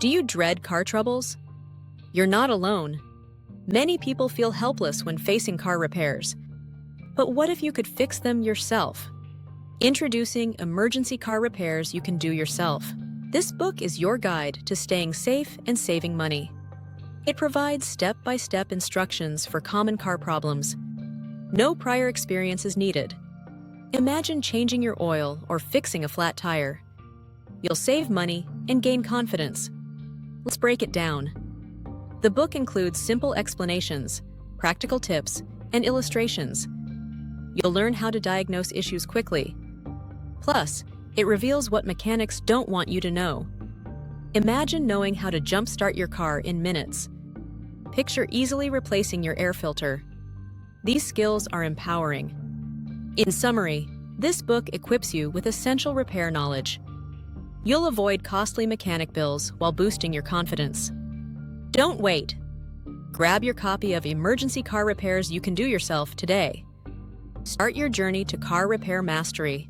Do you dread car troubles? You're not alone. Many people feel helpless when facing car repairs. But what if you could fix them yourself? Introducing Emergency Car Repairs You Can Do Yourself. This book is your guide to staying safe and saving money. It provides step-by-step instructions for common car problems. No prior experience is needed. Imagine changing your oil or fixing a flat tire. You'll save money and gain confidence. Let's break it down. The book includes simple explanations, practical tips, and illustrations. You'll learn how to diagnose issues quickly. Plus, it reveals what mechanics don't want you to know. Imagine knowing how to jumpstart your car in minutes. Picture easily replacing your air filter. These skills are empowering. In summary, this book equips you with essential repair knowledge. You'll avoid costly mechanic bills while boosting your confidence. Don't wait. Grab your copy of Emergency Car Repairs You Can Do Yourself today. Start your journey to car repair mastery.